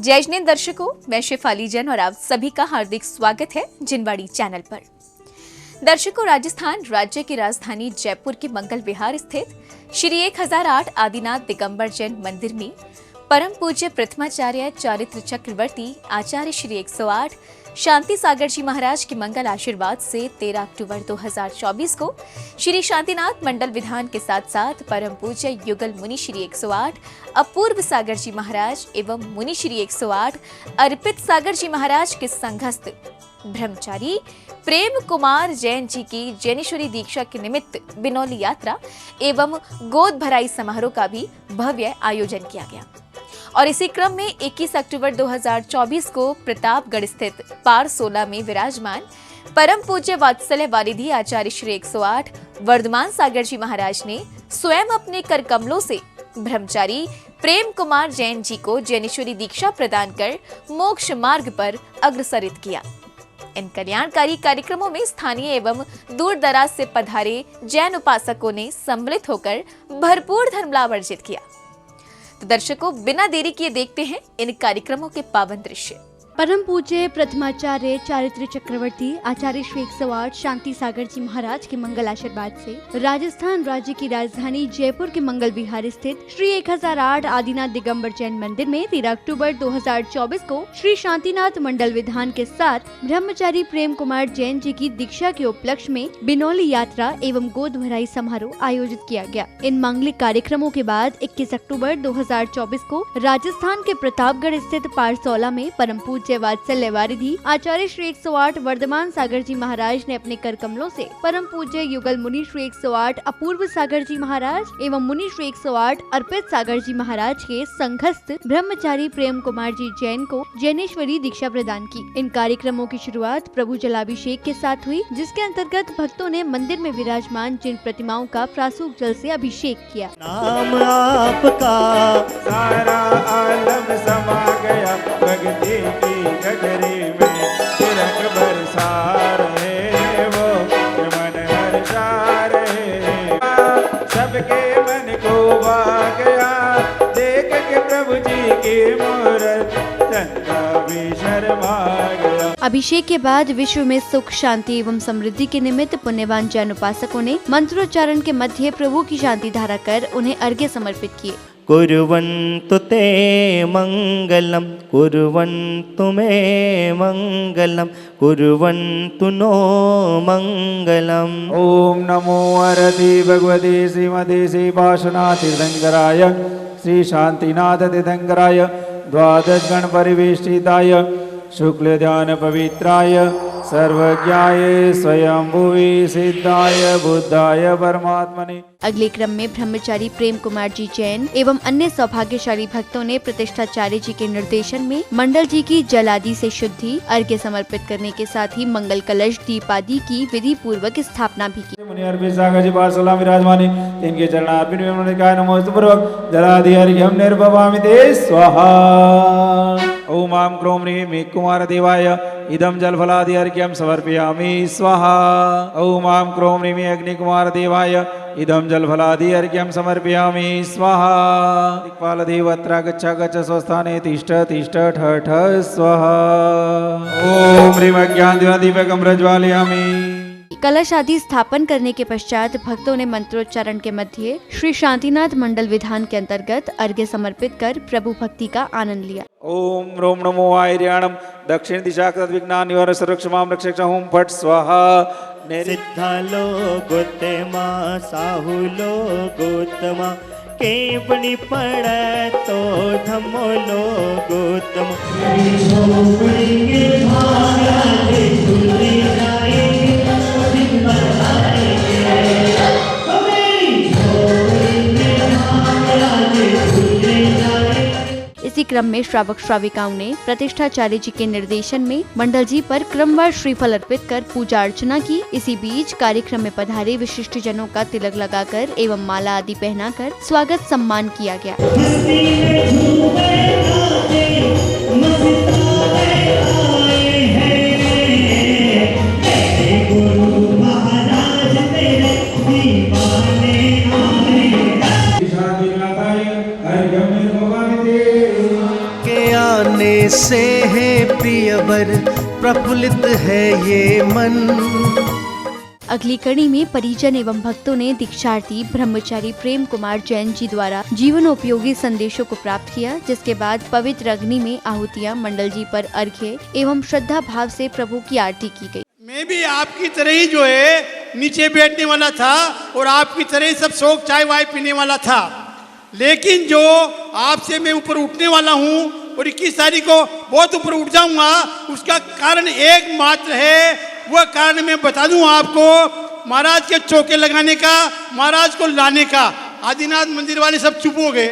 जय जिनेंद्र दर्शकों, मैं शेफाली जैन और आप सभी का हार्दिक स्वागत है जिनवाड़ी चैनल पर। दर्शकों, राजस्थान राज्य की राजधानी जयपुर के मंगल विहार स्थित श्री 1008 आदिनाथ दिगंबर जैन मंदिर में परम पूज्य प्रथमाचार्य चारित्र चक्रवर्ती आचार्य श्री 108 शांति सागर जी महाराज के मंगल आशीर्वाद से 13 अक्टूबर 2024 को श्री शांतिनाथ मंडल विधान के साथ साथ परम पूज्य युगल मुनि श्री 108 अपूर्व सागर जी महाराज एवं मुनि श्री 108 अर्पित सागर जी महाराज के संघस्थ ब्रह्मचारी प्रेम कुमार जैन जी की जैनेश्वरी दीक्षा के निमित्त बिनौली यात्रा एवं गोद भराई समारोह का भी भव्य आयोजन किया गया। और इसी क्रम में 21 अक्टूबर 2024 को प्रतापगढ़ स्थित पारसोला में विराजमान परम पूज्य वात्सल्य वारिधि आचार्य श्री 108 वर्धमान सागर जी महाराज ने स्वयं अपने कर कमलों से ब्रह्मचारी प्रेम कुमार जैन जी को जैनेश्वरी दीक्षा प्रदान कर मोक्ष मार्ग पर अग्रसरित किया। इन कल्याणकारी कार्यक्रमों में स्थानीय एवं दूर दराज से पधारे जैन उपासकों ने सम्मिलित होकर भरपूर धर्म लाभ अर्जित किया। तो दर्शकों, बिना देरी किए देखते हैं इन कार्यक्रमों के पावन दृश्य। परम पूज्य प्रथमाचार्य चारित्र चक्रवर्ती आचार्य श्री 108 शांति सागर जी महाराज के मंगल आशीर्वाद से राजस्थान राज्य की राजधानी जयपुर के मंगल विहार स्थित श्री 1008 आदिनाथ दिगंबर जैन मंदिर में 13 अक्टूबर 2024 को श्री शांतिनाथ मंडल विधान के साथ ब्रह्मचारी प्रेम कुमार जैन जी की दीक्षा के उपलक्ष्य में बिनौली यात्रा एवं गोद भराई समारोह आयोजित किया गया। इन मांगलिक कार्यक्रमों के बाद 21 अक्टूबर 2024 को राजस्थान के प्रतापगढ़ स्थित पारसोला में परम पूज्य वात्सल्य वारिधि आचार्य श्री 108 वर्धमान सागर जी महाराज ने अपने कर कमलों से परम पूज्य युगल मुनि श्री 108 अपूर्व सागर जी महाराज एवं मुनि श्री 108 अर्पित सागर जी महाराज के संघस्थ ब्रह्मचारी प्रेम कुमार जी जैन को जैनेश्वरी दीक्षा प्रदान की। इन कार्यक्रमों की शुरुआत प्रभु जलाभिषेक के साथ हुई, जिसके अंतर्गत भक्तों ने मंदिर में विराजमान जिन प्रतिमाओं का प्रासूक जल से अभिषेक किया। नाम आपका सारा आलम समा गया, भक्ति की गगरी में तिलक बरसा रहे वो मन हर्षा रहे, सबके मन को भा गया देख के प्रभु जी की मूरत, चंदा भी शर्मा गया। अभिषेक के बाद विश्व में सुख शांति एवं समृद्धि के निमित्त पुण्यवान जैन उपासकों ने मंत्रोच्चारण के मध्य प्रभु की शांति धारा कर उन्हें अर्घ्य समर्पित किए। कुर्वन्तु ते मंगलम कुर्वन्तु मे मंगलम कुर्वन्तु नो मंगलम। ओम नमो अरति भगवते श्रीमते श्री पार्श्वनाथ तीर्थंकराय श्री शांतिनाथ तीर्थंकराय द्वादश गण परिवेष्टिताय शुक्ल ध्यान पवित्राय सर्वज्ञाय स्वयंभुवि सिद्धाय बुद्धाय परमात्मने। अगले क्रम में ब्रह्मचारी प्रेम कुमार जी जैन एवं अन्य सौभाग्यशाली भक्तों ने प्रतिष्ठाचार्य जी के निर्देशन में मंडल जी की जल आदि से शुद्धि अर्घ्य समर्पित करने के साथ ही मंगल कलश दीप आदि की विधि पूर्वक स्थापना भी की। मुनि अर्पित सागर जी पार्सोला विराजमाने इनके चरणार्पित नमोस्तुभ्यं जलादि अर्घ्यं निर्भवामि ते स्वाहा। ओम आम क्रोम ह्रीं कुमार देवाय इदं जलफलादि अर्घ्यं समर्पयामि स्वाहा। ओम आम क्रोम ह्रीं अग्नि कुमार देवाय इदं जलफलादि अर्घ्यं समर्पयामि स्वाहा। दिक्पाल देवत्र गच्छ गच्छ स्वस्थाने तिष्ठ तिष्ठ ठ ठ स्वाहा। ओम ह्रीं अज्ञानदीपकं प्रज्वालयामि। कलश आदि स्थापन करने के पश्चात भक्तों ने मंत्रोच्चारण के मध्य श्री शांतिनाथ मंडल विधान के अंतर्गत अर्घ्य समर्पित कर प्रभु भक्ति का आनंद लिया। ओम रोम नमो आयर्याणम दक्षिण दिशा तद्विघ्नान् निवार सर्वक्षमां रक्षक्ष ओम फट स्वाहा। सिद्धालो गोत्तमा साहुलो गोत्तमा केवणी पड़े तो धमोलो गोत्तमा। इसी क्रम में श्रावक श्राविकाओं ने प्रतिष्ठाचार्य जी के निर्देशन में मंडल जी पर क्रमवार श्रीफल अर्पित कर पूजा अर्चना की। इसी बीच कार्यक्रम में पधारे विशिष्ट जनों का तिलक लगाकर एवं माला आदि पहनाकर स्वागत सम्मान किया गया। आने से है प्रियवर, प्रफुल्लित है ये मन। अगली कड़ी में परिजन एवं भक्तों ने दीक्षार्थी ब्रह्मचारी प्रेम कुमार जैन जी द्वारा जीवनोपयोगी संदेशों को प्राप्त किया, जिसके बाद पवित्र अग्नि में आहुतियां मंडल जी पर अर्घ्य एवं श्रद्धा भाव से प्रभु की आरती की गई। मैं भी आपकी तरह ही जो है नीचे बैठने वाला था और आपकी तरह ही सब शौक चाय वाय पीने वाला था, लेकिन जो आपसे मैं ऊपर उठने वाला हूँ और 21 तारीख को बहुत ऊपर उठ जाऊंगा, उसका कारण एकमात्र है। वह कारण मैं बता दूं आपको, महाराज के चौके लगाने का, महाराज को लाने का। आदिनाथ मंदिर वाले सब चुप हो गए।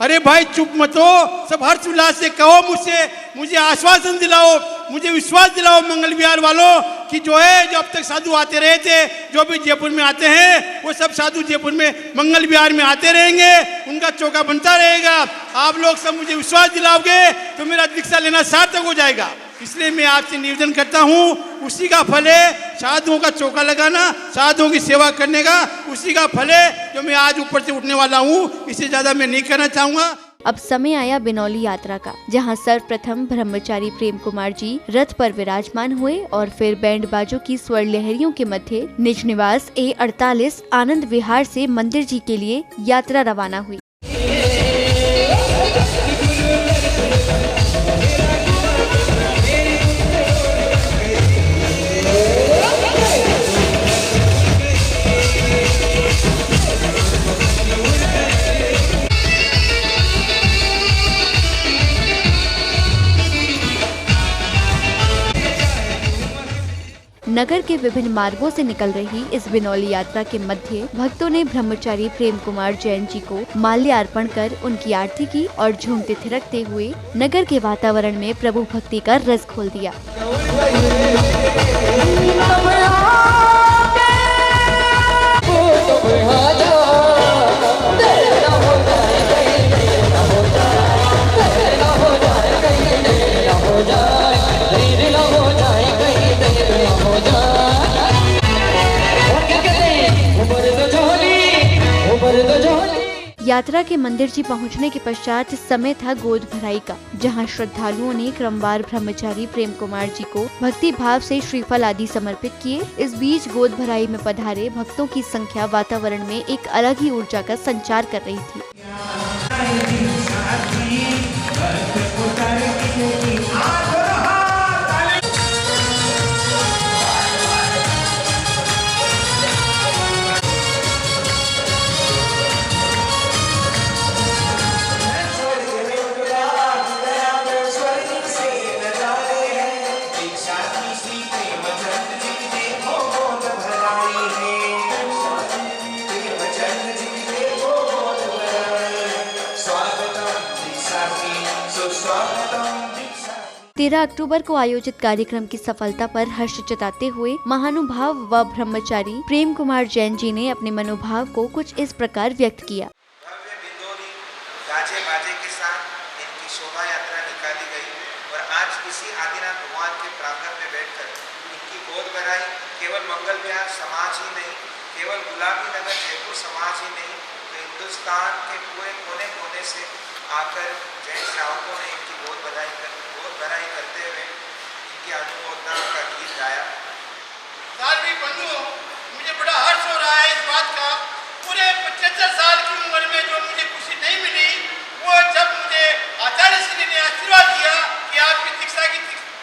अरे भाई चुप मत हो, सब हर्ष उल्लास से कहो मुझसे, मुझे आश्वासन दिलाओ, मुझे विश्वास दिलाओ मंगल विहार वालों कि जो है, जो अब तक साधु आते रहे थे, जो भी जयपुर में आते हैं, वो सब साधु जयपुर में मंगल विहार में आते रहेंगे, उनका चौका बनता रहेगा। आप लोग सब मुझे विश्वास दिलाओगे तो मेरा दीक्षा लेना सार्थक हो जाएगा। इसलिए मैं आपसे निवेदन करता हूँ, उसी का फल है साधुओं का चौका लगाना, साधुओं की सेवा करने का, उसी का फल है जो मैं आज ऊपर से उठने वाला हूँ। इससे ज्यादा मैं नहीं करना चाहूँगा। अब समय आया बिनौली यात्रा का, जहां सर्वप्रथम ब्रह्मचारी प्रेम कुमार जी रथ पर विराजमान हुए और फिर बैंड बाजों की स्वर लहरियों के मध्य निज निवास A48 आनंद विहार से मंदिर जी के लिए यात्रा रवाना हुई। नगर के विभिन्न मार्गों से निकल रही इस बिनौली यात्रा के मध्य भक्तों ने ब्रह्मचारी प्रेम कुमार जैन जी को माल्यार्पण कर उनकी आरती की और झूमते थिरकते हुए नगर के वातावरण में प्रभु भक्ति का रस घोल दिया। यात्रा के मंदिर जी पहुंचने के पश्चात समय था गोद भराई का, जहां श्रद्धालुओं ने क्रमवार ब्रह्मचारी प्रेम कुमार जी को भक्ति भाव से श्रीफल आदि समर्पित किए। इस बीच गोद भराई में पधारे भक्तों की संख्या वातावरण में एक अलग ही ऊर्जा का संचार कर रही थी। तेरह अक्टूबर को आयोजित कार्यक्रम की सफलता पर हर्ष जताते हुए महानुभाव व ब्रह्मचारी प्रेम कुमार जैन जी ने अपने मनोभाव को कुछ इस प्रकार व्यक्त किया। भव्य बिंदोरी गाजे बाजे के साथ इनकी शोभा यात्रा निकाली गई और आज इसी आदिनाथ भगवान के प्रांगण में बैठकर इनकी गोद भराई केवल मंगल विहार समाज ही नहीं, केवल गुलाबी नगर जयपुर समाज ही नहीं, तो हिंदुस्तान के पूरे कोने कोने से आकर जैन श्रावकों ने इनकी गोद भराई करते हुए इनकी अनुमोदना का गीत गाया। साध्वी बंधु, मुझे बड़ा हर्ष हो रहा है इस बात का, पूरे 75 साल की उम्र में जो मुझे खुशी नहीं मिली, वो जब मुझे आचार्य श्री ने आशीर्वाद दिया कि आपकी दीक्षा की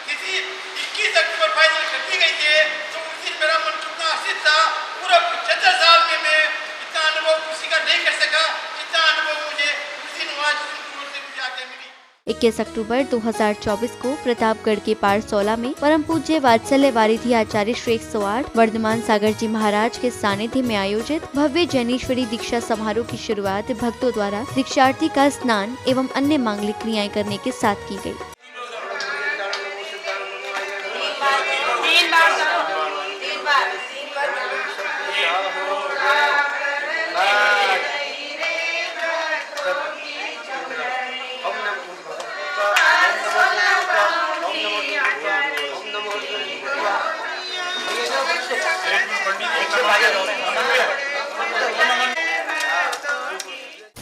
तिथि 21 अक्टूबर फाइनल कर दी गई है, तो उस दिन मेरा मन कितना हर्षित था। पूरा 75 साल में मैं इतना अनुभव खुशी का नहीं कर सका, इतना अनुभव मुझे उस दिन वहाँ से मुझे आके मिली। 21 अक्टूबर 2024 को प्रतापगढ़ के पारसौला में परम पूज्य वात्सल्य वारिधि आचार्य श्री 108 वर्धमान सागर जी महाराज के सानिध्य में आयोजित भव्य जैनेश्वरी दीक्षा समारोह की शुरुआत भक्तों द्वारा दीक्षार्थी का स्नान एवं अन्य मांगलिक क्रियाएं करने के साथ की गई।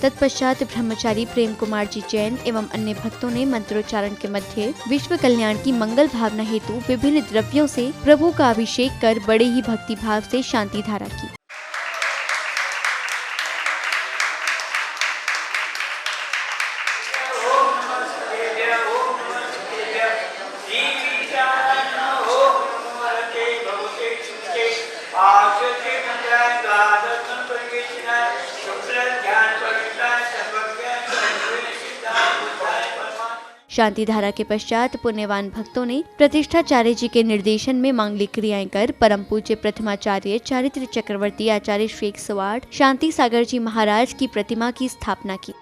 तत्पश्चात ब्रह्मचारी प्रेम कुमार जी जैन एवं अन्य भक्तों ने मंत्रोच्चारण के मध्य विश्व कल्याण की मंगल भावना हेतु विभिन्न द्रव्यों से प्रभु का अभिषेक कर बड़े ही भक्ति भाव से शांति धारा की। शांति धारा के पश्चात पुण्यवान भक्तों ने प्रतिष्ठाचार्य जी के निर्देशन में मांगलिक क्रियाएं कर परम पूज्य प्रथमाचार्य चारित्र चक्रवर्ती आचार्य श्री 108 शांति सागर जी महाराज की प्रतिमा की स्थापना की।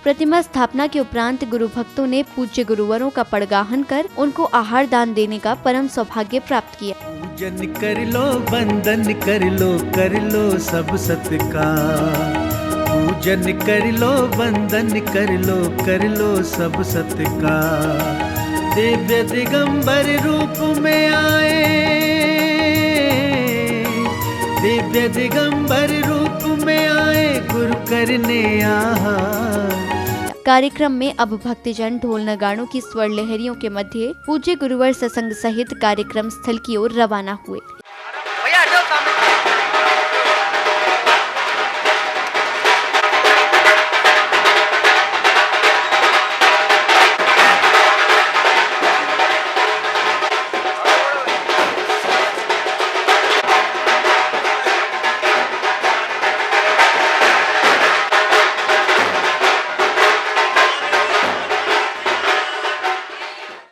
प्रतिमा स्थापना के उपरांत गुरु भक्तों ने पूज्य गुरुवरों का पड़गाहन कर उनको आहार दान देने का परम सौभाग्य प्राप्त किया। पूजन कर लो, वंदन कर लो सब सत्कार। पूजन कर लो, वंदन कर लो सब सत्कार। दिव्य दिगंबर रूप में आए, दिव्य दिगंबर रूप में आए गुरु करने आहार। कार्यक्रम में अब भक्तजन ढोल नगाड़ों की स्वर लहरियों के मध्य पूज्य गुरुवर सत्संग सहित कार्यक्रम स्थल की ओर रवाना हुए।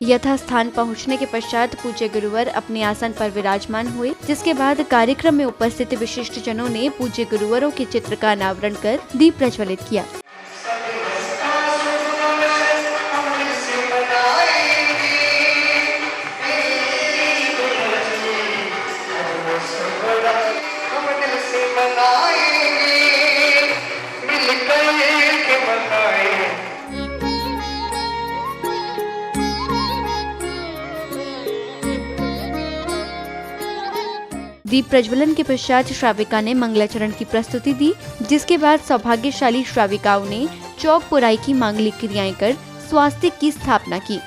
यथा स्थान पहुंचने के पश्चात पूज्य गुरुवर अपने आसन पर विराजमान हुए, जिसके बाद कार्यक्रम में उपस्थित विशिष्ट जनों ने पूज्य गुरुवरों के चित्र का अनावरण कर दीप प्रज्वलित किया। दीप प्रज्वलन के पश्चात श्राविका ने मंगलाचरण की प्रस्तुति दी, जिसके बाद सौभाग्यशाली श्राविकाओं ने चौक पुराई की मांगलिक क्रियाएं कर स्वास्तिक की स्थापना की।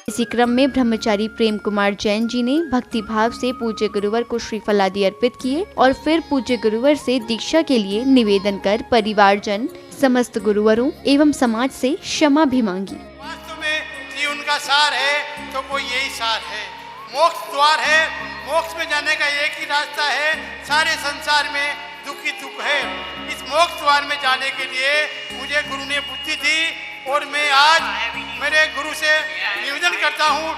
इसी क्रम में ब्रह्मचारी प्रेम कुमार जैन जी ने भक्ति भाव से पूज्य गुरुवर को श्रीफल आदि अर्पित किए और फिर पूज्य गुरुवर से दीक्षा के लिए निवेदन कर परिवारजन, समस्त गुरुवरों एवं समाज से क्षमा भी मांगी। उनका सार है तो वो यही सार है, मोक्ष द्वार है। मोक्ष में जाने का एक ही रास्ता है, सारे संसार में दुख ही दुख है। इस मोक्ष द्वार में जाने के लिए मुझे गुरु ने बुद्धि दी और मैं आज मेरे गुरु से निवेदन करता हूँ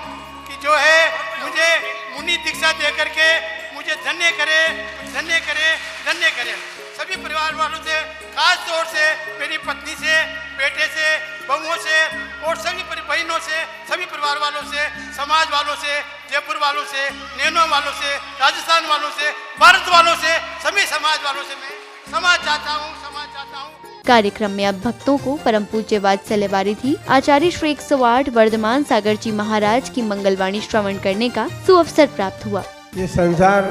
कि जो है मुझे मुनि दीक्षा दे करके मुझे धन्य करे, धन्य करे, धन्य करे। सभी परिवार वालों से, खास तौर से मेरी पत्नी से, बेटे से, बहुओं से और सभी बहनों से, सभी परिवार वालों से, समाज वालों से, जयपुर वालों से, नैनो वालों से, राजस्थान वालों से, भारत वालों से, सभी समाज वालों से मैं समाज चाहता हूँ। कार्यक्रम में अब भक्तों को परम पूज्य वात्सल्य वारिधि आचार्य श्री 108 वर्धमान सागर जी महाराज की मंगलवाणी श्रवण करने का सुअवसर प्राप्त हुआ। ये संसार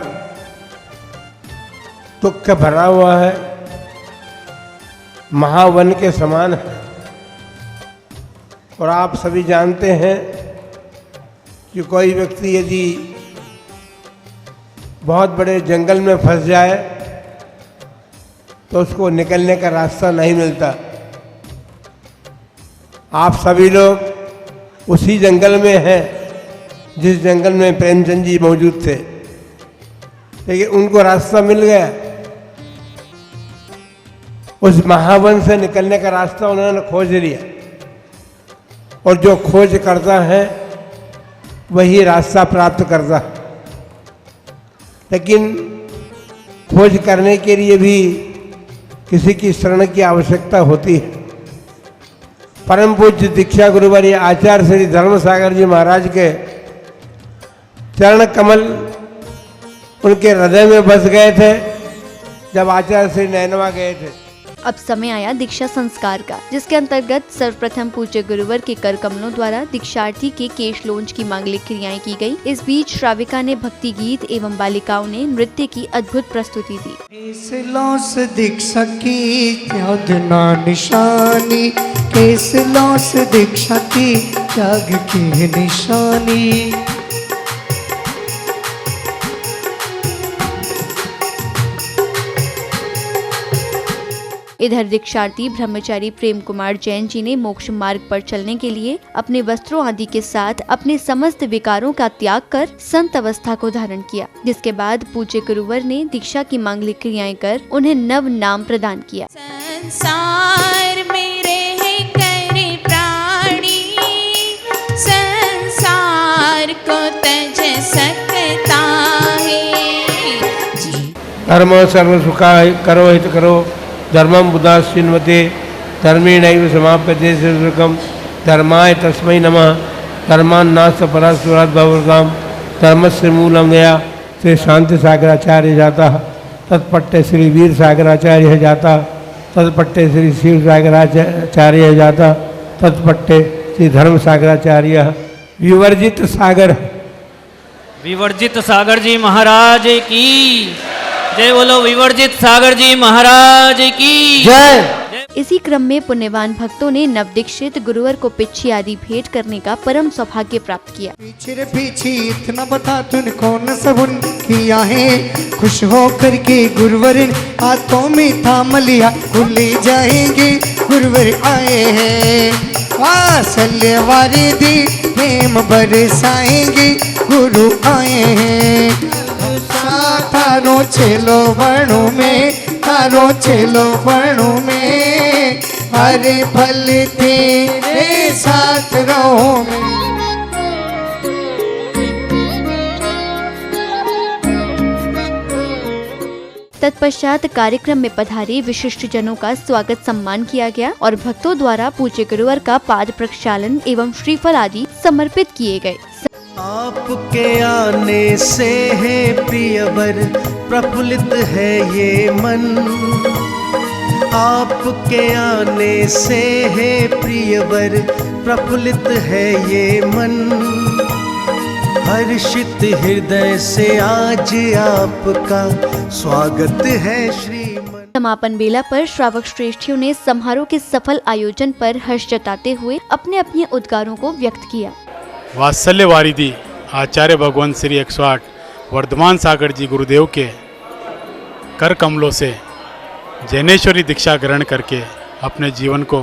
दुख भरा हुआ है, महावन के समान है और आप सभी जानते हैं कि कोई व्यक्ति यदि बहुत बड़े जंगल में फंस जाए तो उसको निकलने का रास्ता नहीं मिलता। आप सभी लोग उसी जंगल में हैं जिस जंगल में प्रेमचंद जी मौजूद थे, लेकिन उनको रास्ता मिल गया। उस महावन से निकलने का रास्ता उन्होंने खोज लिया और जो खोज करता है वही रास्ता प्राप्त करता है। लेकिन खोज करने के लिए भी किसी की शरण की आवश्यकता होती है। परम पूज्य दीक्षा गुरुवर्य आचार्य श्री धर्मसागर जी महाराज के चरण कमल उनके हृदय में बस गए थे जब आचार्य श्री नैनवा गए थे। अब समय आया दीक्षा संस्कार का, जिसके अंतर्गत सर्वप्रथम पूज्य गुरुवर के कर कमलों द्वारा दीक्षार्थी के केश लोंज की मांगलिक क्रियाएं की गई। इस बीच श्राविका ने भक्ति गीत एवं बालिकाओं ने नृत्य की अद्भुत प्रस्तुति दी। केस लॉस दीक्षा की त्यागना निशानी, केस लॉस दीक्षा की त्याग की निशानी। इधर दीक्षार्थी ब्रह्मचारी प्रेम कुमार जैन जी ने मोक्ष मार्ग पर चलने के लिए अपने वस्त्रों आदि के साथ अपने समस्त विकारों का त्याग कर संत अवस्था को धारण किया, जिसके बाद पूज्य गुरुवर ने दीक्षा की मांगलिक क्रियाएं कर उन्हें नव नाम प्रदान किया। संसार में रह कर प्राणी संसार को तज सकता है। धर्म सर्व सुखाय करो हित करो, धर्मं बुधाश्चिन्वते धर्मेणैव समाप्यते सुखम, धर्माय तस्मै नमः, धर्मान्नाथ परासुरात् भवताम, धर्मस्य मूलम दया। श्री शांति सागराचार्य जाता, तत्पट्टे श्री वीर सागराचार्य जाता, तत्पट्टे श्री शिव सागराचार्य जाता, तत्पट्टे श्री धर्म सागराचार्य। विवर्जित सागर, विवर्जित सागर जी महाराज की जय। बोलो विवर्जित सागर जी महाराज की जय। इसी क्रम में पुण्यवान भक्तों ने नवदीक्षित गुरुवर को पिच्छी आदि भेंट करने का परम सौभाग्य प्राप्त किया। पीछे रे पीछे इतना बता तूने कौन सबुन किया है, खुश हो करके गुरुवर हाथों में थाम लिया, खुले जाएंगे गुरुवर आए हैं, वात्सल्य वारिधि प्रेम बरसाएंगे गुरु आए हैं। तारो चलो वर्णों में, तारो चलो वर्णों में, हरे फल तेरे साथ रहो में। तत्पश्चात कार्यक्रम में पधारे विशिष्ट जनों का स्वागत सम्मान किया गया और भक्तों द्वारा पूज्य गुरुवर का पाद प्रक्षालन एवं श्रीफल आदि समर्पित किए गए। आपके आने से है प्रियवर प्रफुल्लित है ये मन, आपके आने से है प्रियवर प्रफुल्लित है ये मन, हर्षित हृदय से आज आपका स्वागत है श्रीमन। समापन बेला पर श्रावक श्रेष्ठियों ने समारोह के सफल आयोजन पर हर्ष जताते हुए अपने अपने उद्गारों को व्यक्त किया। वात्सल्य वारिधि आचार्य भगवान श्री 108 वर्धमान सागर जी गुरुदेव के कर कमलों से जैनेश्वरी दीक्षा ग्रहण करके अपने जीवन को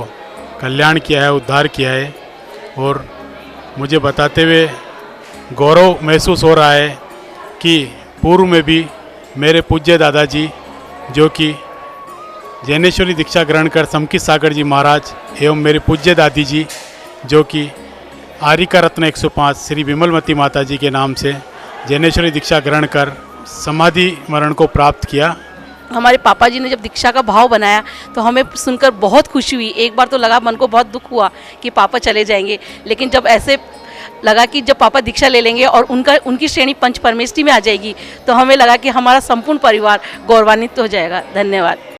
कल्याण किया है, उद्धार किया है। और मुझे बताते हुए गौरव महसूस हो रहा है कि पूर्व में भी मेरे पूज्य दादाजी जो कि जैनेश्वरी दीक्षा ग्रहण कर समकित सागर जी महाराज एवं मेरी पूज्य दादी जी जो कि आरिका रत्न 105 श्री विमलमती माता जी के नाम से जैनेश्वरी दीक्षा ग्रहण कर समाधि मरण को प्राप्त किया। हमारे पापा जी ने जब दीक्षा का भाव बनाया तो हमें सुनकर बहुत खुशी हुई। एक बार तो लगा, मन को बहुत दुख हुआ कि पापा चले जाएंगे, लेकिन जब ऐसे लगा कि जब पापा दीक्षा ले लेंगे और उनकी श्रेणी पंच परमेष्ठी में आ जाएगी तो हमें लगा कि हमारा संपूर्ण परिवार गौरवान्वित हो जाएगा। धन्यवाद।